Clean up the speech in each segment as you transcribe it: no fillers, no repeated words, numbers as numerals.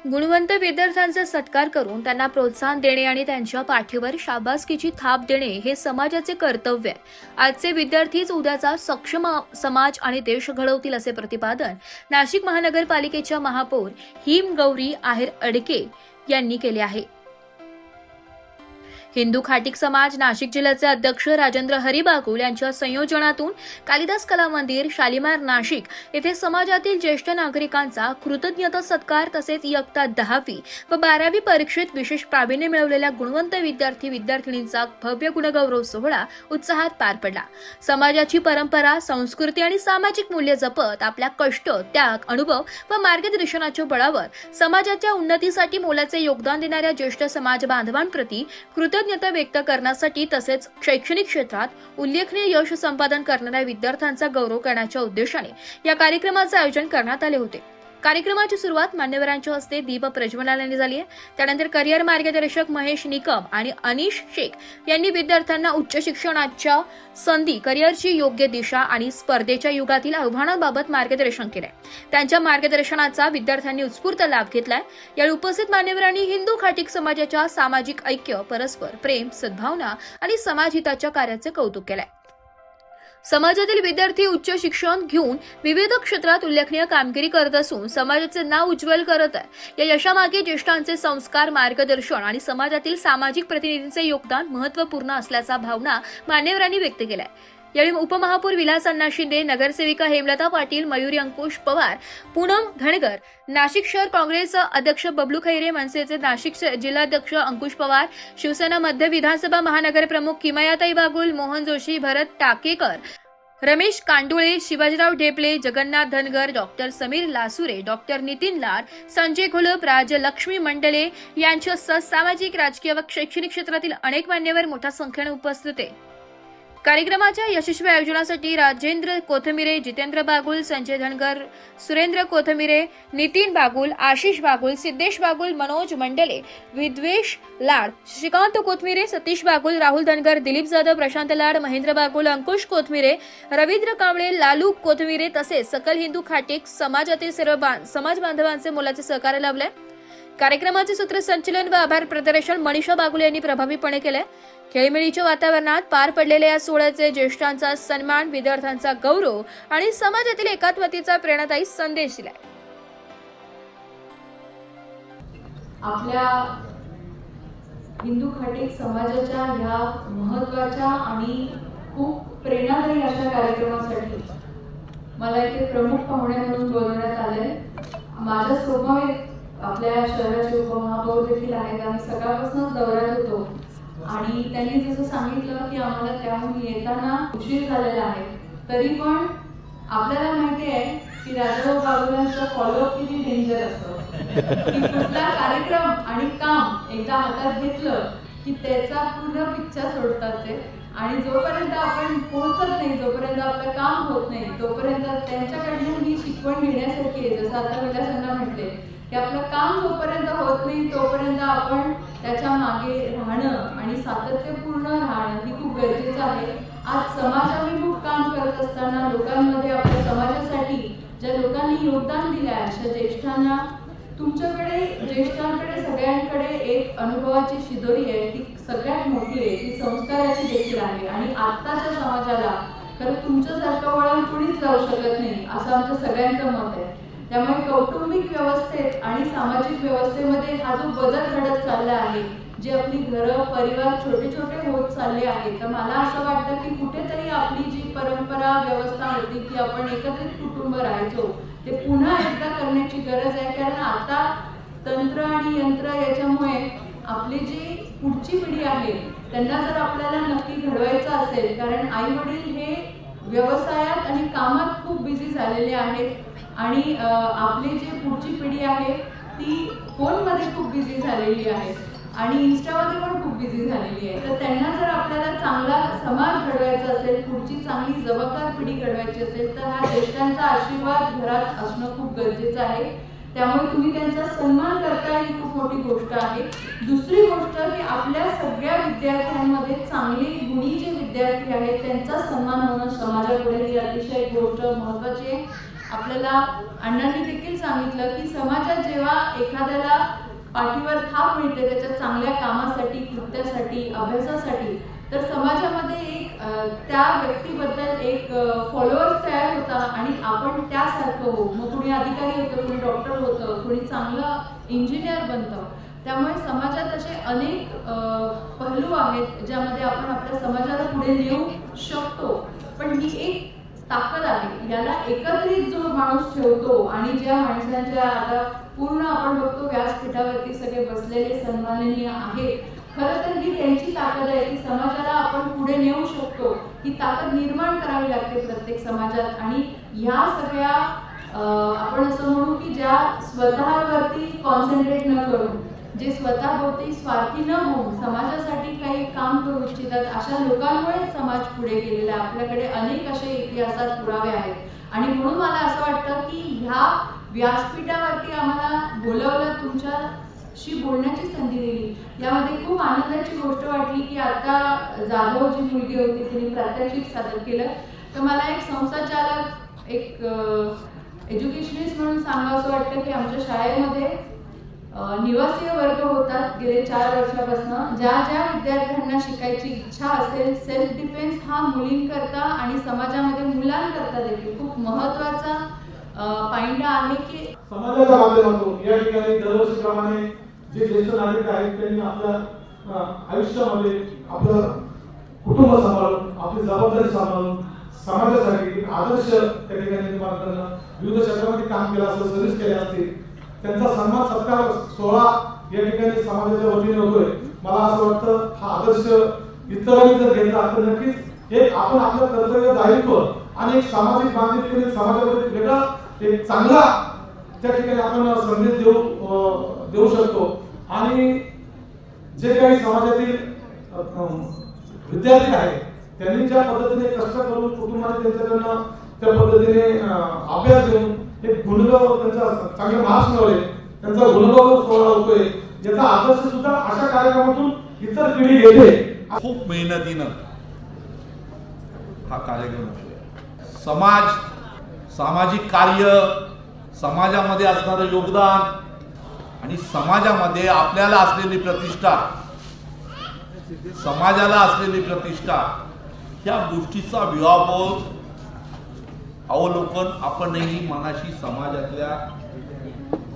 गुणवंत विद्यार्थ्यांचा सत्कार करून त्यांना प्रोत्साहन देणे आणि त्यांच्या पाठीवर शाबासकीची थाप देणे हे समाजाचे कर्तव्य आहे। आजचे विद्यार्थीच उद्याचा सक्षम समाज आणि देश घडवतील असे प्रतिपादन नाशिक महानगरपालिकेच्या महापौर हिमगौरी आहेर अडके यांनी केले आहे। हिंदू खाटीक समाज नाशिक जिल्ह्याचे अध्यक्ष राजेंद्र हरिबागुल यांच्या संयोजनातून कालिदास कला मंदिर शालिमार नाशिक येथे समाजातील ज्येष्ठ नागरिकांचा कृतज्ञता सत्कार तसेच इयत्ता 10वी व 12वी परीक्षेत विशेष प्रावीण्य मिळवलेल्या गुणवंत विद्यार्थी-विद्यार्थिनींचा भव्य गुणगौरव सोहळा उत्साहात पार पडला। समाजाची परंपरा, संस्कृती आणि सामाजिक मूल्ये जपत आपल्या कष्ट, त्याग, अनुभव व मार्गदर्शनाच्या बळावर समाजाच्या उन्नतीसाठी मोलाचे योगदान देणाऱ्या ज्येष्ठ समाज बांधवांप्रती कृतज्ञता व्यक्त करण्यासाठी तसेच शैक्षणिक क्षेत्रात उल्लेखनीय यश संपादन करणाऱ्या विद्यार्थ्यांचा गौरव करण्याच्या उद्देशाने या कार्यक्रमाचे आयोजन करण्यात आले होते। कार्यक्रमाची सुरुवात मान्यवरांच्या हस्ते दीप प्रज्वलनाने झाली आहे। त्यानंतर करिअर मार्गदर्शक महेश निकम आणि अनिश शेख यांनी विद्यार्थ्यांना उच्च शिक्षणाच्या संधी, करिअरची योग्य दिशा आणि स्पर्धेच्या युगातील आव्हानांबाबत मार्गदर्शन केले। त्यांच्या मार्गदर्शनाचा विद्यार्थ्यांनी उत्स्फूर्त लाभ घेतलाय। या उपस्थित मान्यवरांनी हिंदू खाटीक समाजाच्या सामाजिक ऐक्य, परस्पर प्रेम, सद्भावना आणि समाजहिताच्या कार्याचे कौतुक केले। समाजातील विद्यार्थी उच्च शिक्षण घेऊन विविध क्षेत्रात उल्लेखनीय कामगिरी करत असून समाजाचे नाव उज्ज्वल करत आहे। या यशामागे ज्येष्ठांचे संस्कार, मार्गदर्शन आणि समाजातील सामाजिक प्रतिनिधींचे योगदान महत्त्वपूर्ण असल्याचा भावना मान्यवरांनी व्यक्त केलाय। यावेळी उपमहापौर विलास अण्णा शिंदे, नगरसेविका हेमलता पाटील, मयुरी अंकुश पवार, पूनम धनगर, नाशिक शहर काँग्रेस अध्यक्ष बबलू खैरे, मनसेचे नाशिक जिल्हाध्यक्ष अंकुश पवार, शिवसेना मध्य विधानसभा महानगर प्रमुख किमयाताई बागुल, मोहन जोशी, भरत टाकेकर, रमेश कांडुळे, शिवाजीराव ढेपले, जगन्नाथ धनगर, डॉक्टर समीर लासुरे, डॉक्टर नितीन लाड, संजय घोलप, राजलक्ष्मी मंडले यांच्यासह सामाजिक, राजकीय व शैक्षणिक क्षेत्रातील अनेक मान्यवर मोठ्या संख्येने उपस्थित होते। कार्यक्रमाच्या यशस्वी आयोजनासाठी राजेंद्र कोथमिरे, जितेंद्र बागुल, संजय धनगर, सुरेंद्र कोथमिरे, नितीन बागुल, आशिष बागुल, सिद्धेश बागुल, मनोज मंडले, विद्वेश लाड, श्रीकांत कोथमिरे, सतीश बागुल, राहुल धनगर, दिलीप जाधव, प्रशांत लाड, महेंद्र बागुल, अंकुश कोथमिरे, रवींद्र कांबळे, लालू कोथमिरे तसेच सकल हिंदू खाटीक समाजातील सर्व समाज बांधवांचे मोलाचे सहकार्य लाभले। कार्यक्रमाचे सूत्रसंचालन व आभार प्रदर्शन मनीषा बागुल यांनी प्रभावीपणे केले। खेळीमेळीच्या वातावरणात पार पडलेल्या या सोहळ्याचे ज्येष्ठांचा सन्मान, विद्यार्थ्यांचा गौरव आणि समाजातील एकात्मतेचा प्रेरणादायी संदेश दिलाय। आपल्या हिंदू खाटीक समाजाच्या ह्या महत्त्वाच्या आणि खूप प्रेरणादायी अशा कार्यक्रमासाठी मला इथे प्रमुख पाहुणे म्हणून बोलवण्यात आले। माझ्या समवेत आपल्या शहराचे उपमहापौर देखील आहेत। आम्ही सकाळपासूनच दौऱ्यात होतो आणि त्यांनी जसं सांगितलं की आम्हाला त्याहून येताना उशीर झालेला आहे, तरी पण आपल्याला माहिती आहे की राजाभाऊ बागुलांचा फॉलोअप किती डेंजर असतो, की कुठला कार्यक्रम आणि काम एकदा हातात घेतलं की त्याचा पूर्ण पिक्चर सोडतात ते, आणि जोपर्यंत आपण पोहोचत नाही, जोपर्यंत आपलं काम होत नाही, तोपर्यंत त्यांच्याकडून ही शिकवण घेण्यासारखी आहे। जसं आता विलासांना म्हटले की आपलं काम जोपर्यंत होत नाही तोपर्यंत आपण त्याच्या मागे राहणं आणि सातत्यपूर्ण राहणं ही खूप गरजेचं आहे। आज समाजाभिमुख काम करत असताना लोकांमध्ये आपल्या समाजासाठी ज्या लोकांनी योगदान दिले आहे अशा ज्येष्ठांना, तुमच्याकडे ज्येष्ठांकडे सगळ्यांकडे एक अनुभवाची शिदोरी आहे, ती सगळ्यात मोठी आहे, ती संस्काराची देखील आहे। आणि आत्ताच्या समाजाला खरं तुमच्यासारखं वळण कुणीच जाऊ शकत नाही असं आमच्या सगळ्यांचं मत आहे। त्यामुळे कौटुंबिक व्यवस्थेत आणि सामाजिक व्यवस्थेमध्ये हा जो बदल घडत चालला आहे, जे आपली घरं, परिवार छोटे छोटे होत चालले आहेत, तर मला असं वाटतं की कुठेतरी आपली जी परंपरा व्यवस्था होती की आपण एकत्रित कुटुंब राहायचो, ते पुन्हा एकदा करण्याची गरज आहे। कारण आता तंत्र आणि यंत्र याच्यामुळे आपली जी पुढची पिढी आहे त्यांना जर आपल्याला नक्की घडवायचं असेल, कारण आई वडील हे व्यवसायात आणि कामात खूप बिझी झालेले आहेत आणि आपली जी पुढची पिढी आहे ती फोनमध्ये खूप बिझी झालेली आहे आणि इन्स्टामध्ये पण खूप बिझी झालेली आहे। तर त्यांना जर आपल्याला चांगला समाज घडवायचा असेल, पुढची चांगली जबाबदार पिढी घडवायची असेल, तर हा ज्येष्ठांचा आशीर्वाद घरात असणं खूप गरजेचं आहे। त्यामुळे तुम्ही त्यांचा सन्मान करता ही खूप मोठी गोष्ट आहे। दुसरी गोष्ट की आपल्या सगळ्या विद्यार्थ्यांमध्ये चांगली गुणी जे विद्यार्थी आहेत त्यांचा सन्मान होणं समाजापुढे ही अतिशय गोष्ट महत्त्वाची आहे। आपल्याला अण्णांनी देखील सांगितलं की समाजात जेव्हा एखाद्याला पाठीवर थाप मिळते त्याच्या चांगल्या कामासाठी, कृत्यासाठी, अभ्यासासाठी, तर समाजामध्ये एक त्या व्यक्तीबद्दल एक फॉलोअर्स तयार होता आणि आपण त्यासारखं हो. मग कुणी अधिकारी होतं, कुणी डॉक्टर होतं, कुणी चांगलं इंजिनियर बनतं. त्यामुळे समाजात असे अनेक पहलू आहेत ज्यामध्ये आपण आपल्या समाजाला पुढे नेऊ शकतो. पण ही एक ताकद आहे. याला एकत्रित जो माणूस ठेवतो आणि ज्या माणसांच्या आता पूर्ण आपण बघतो व्यासपीठावरती सगळे बसलेले सन्माननीय आहेत, खरं तर ही त्यांची ताकद आहे की समाजाला आपण पुढे नेऊ शकतो. ही ताकद निर्माण करावी लागते प्रत्येक समाजात. आणि ह्या सगळ्या आपण असं म्हणू की ज्या स्वतःवरती कॉन्सन्ट्रेट न करून, जे स्वतःभोवती स्वार्थी न होऊन समाजासाठी काही काम करू इच्छितात, अशा लोकांमुळे समाज पुढे गेलेला आहे. आपल्याकडे अनेक असे इतिहासात पुरावे आहेत. आणि म्हणून मला असं वाटतं की ह्या व्यासपीठावरती आम्हाला बोलवलं, तुमच्याशी बोलण्याची संधी दिली. यामध्ये खूप आनंदाची गोष्ट वाटली की आता जाधव जी मुलगी होती तिने प्रात्यक्षिक सादर केलं. तर मला एक संस्थाचालक, एक एज्युकेशनिस्ट म्हणून सांगावं असं वाटतं की आमच्या शाळेमध्ये निवासीय वर्ग होतात गेले 4 वर्षापासून. ज्या ज्या विद्यार्थ्यांना शिकायची इच्छा असेल, सेल्फ डिफेन्स हा मुलींकरता आणि समाजामध्ये मुलांकरता देखील खूप महत्त्वाचा पायंडा आहे की समाजाच्या माध्यमातून या ठिकाणी दरवर्षीप्रमाणे जे ज्येष्ठ नागरिक आहेत त्यांनी आपल्या आयुष्यामध्ये आपलं कुटुंब सांभाळून, आपली जबाबदारी सांभाळून समाजासाठी आदर्श त्या ठिकाणी निर्माण करणं, विविध क्षेत्रामध्ये काम केलं असं, सर्व्हिस केले असतील, त्यांचा सन्मान सत्कार सोहळा या ठिकाणी समाजाच्या वतीने होतोय. मला असं वाटतं हा आदर्श इतरांनी जर घेतला तर नक्कीच एक आपण आपलं कर्तव्य, दायित्व आणि एक सामाजिक बांधिलकीने समाजामध्ये वेगळा एक चांगला त्या ठिकाणी आपण संदेश देऊ शकतो. आणि जे काही समाजातील विद्यार्थी आहेत त्यांनी ज्या पद्धतीने कष्ट करून कुटुंबाने त्यांच्याकडनं त्या पद्धतीने अभ्यास घेऊन एक गुणगाव त्यांचा चांगले मार्क्स मिळवले, त्यांचा गुणगाव सोहळा होतोय, याचा आदर्श सुद्धा अशा कार्यक्रमातून इतर पिढी घेते. खूप मेहनतीनं हा कार्यक्रम होतोय. समाज, सामाजिक कार्य, समाजामध्ये असणारं योगदान आणि समाजामध्ये आपल्याला असलेली प्रतिष्ठा, समाजाला असलेली प्रतिष्ठा, या गोष्टीचा विवाहबोध अवलोकन आपणही मनाशी समाजातल्या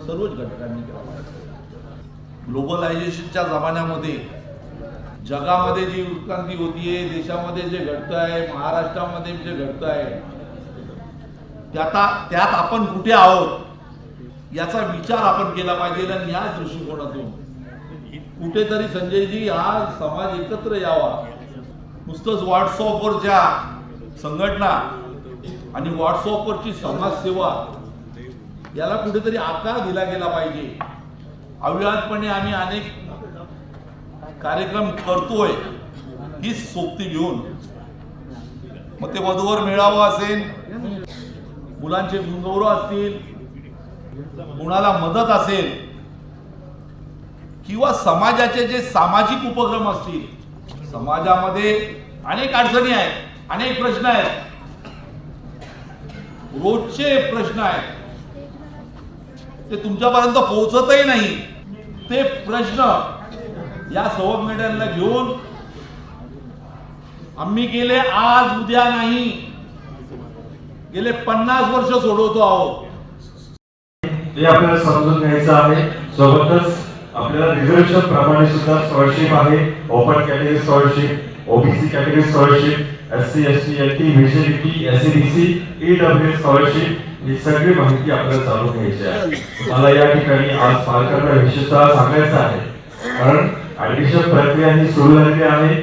सर्वच घटकांनी करावं. ग्लोबलायझेशनच्या जमान्यामध्ये जगामध्ये जी उत्क्रांती होतीये, देशामध्ये जे घडत आहे, महाराष्ट्रामध्ये जे घडत आहे, त्यात आपण कुठे आहोत याचा विचार आपण केला पाहिजे. आणि याच दृष्टिकोनातून कुठेतरी संजयजी हा समाज एकत्र यावा. नुसतंच व्हॉट्सअपवरच्या संघटना आणि व्हॉट्सअपवरची समाजसेवा याला कुठेतरी आकार दिला गेला पाहिजे. अव्याहतपणे आम्ही अनेक कार्यक्रम करतोय ही सोबती घेऊन, मग ते वधूवर मेळावा असेल, मुलांचे गुणगौरव असतील, कुणाला मदत असेल, किंवा समाजाचे जे सामाजिक उपक्रम असतील. समाजामध्ये अनेक अडचणी आहेत, अनेक प्रश्न आहेत, रोजचे प्रश्न आहेत, ते तुमच्यापर्यंत पोहोचतही नाही. ते प्रश्न या संघटनेला घेऊन आम्ही गेले आज उद्या नाही, गेले 50 वर्ष सोडवतो आहोत. हे आपल्याला समजून घ्यायचं आहे. सोबतच आपल्याला रिझर्वेशन प्रमाणे सुद्धा स्कॉलरशिप आहे. Open category scholarship, OBC category scholarship, SC ST LT व्हिजिलिटी एससीडीसी ईडब्ल्यूएस स्कॉलरशिप, ही सगळी माहिती आपल्याला जाणून घ्यायची आहे. मला या ठिकाणी आज पालकांना विशेषतः सांगायचं आहे, कारण ऍडमिशन प्रक्रिया ही सुरू झालेली आहे.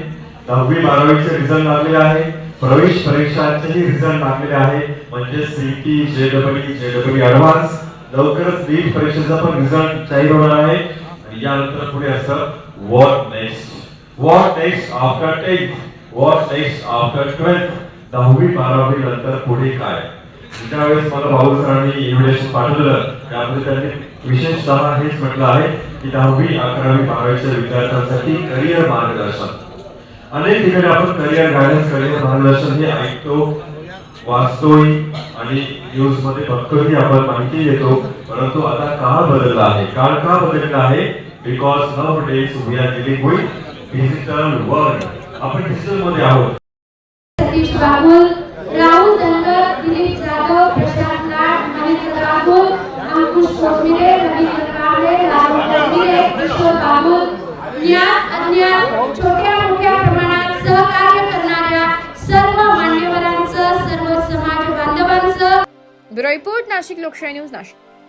10वी 12वीचे रिझल्ट लागलेले आहे, प्रवेश परीक्षांचेही रिझल्ट लागलेले आहे. म्हणजे सीईटी, जेडब्ल्यू ऍडव्हान्स, लवकरच नीट परीक्षेचा पण रिझल्ट जाहीर होणार आहे. आणि यानंतर पुढे असतं what next after 10th, what next after 12th. 10वी 12वी नंतर पुढे काय. ज्यावेळेस मला भाऊ सरांनी इन्व्हिटेशन पाठवलं त्यामध्ये त्यांनी विशेषतः हेच म्हटलं आहे की 10वी 11वी 12वीच्या विद्यार्थ्यांसाठी करिअर मार्गदर्शन. अनेक ठिकाणी आपण करिअर गायडन्स, करिअर मार्गदर्शन हे ऐकतो, वाचतोय आणि न्यूज मध्ये बघतोय, आपण माहिती देतो, परंतु आता काळ बदलला आहे. काळ का बदलला आहे? Because now days we are living with digital world. आपण डिजिटल मध्ये आहोत. सतीश बाबुल, राहुल धनगर, दिलीप जाधव, प्रशांत लाड, महेंद्र बाबुल, अंकुश कोथमिरे, रवींद्र कांबळे, राहुल कोथमिरे, किशोर बाबुल, ज्ञात अज्ञात छोट्या मोठ्या प्रमाणात सहकार्य करणाऱ्या सर्व मान्यवरांचं, सर्व समाज बांधवांचं. ब्युरो रिपोर्ट, नाशिक लोकशाही न्यूज, नाशिक.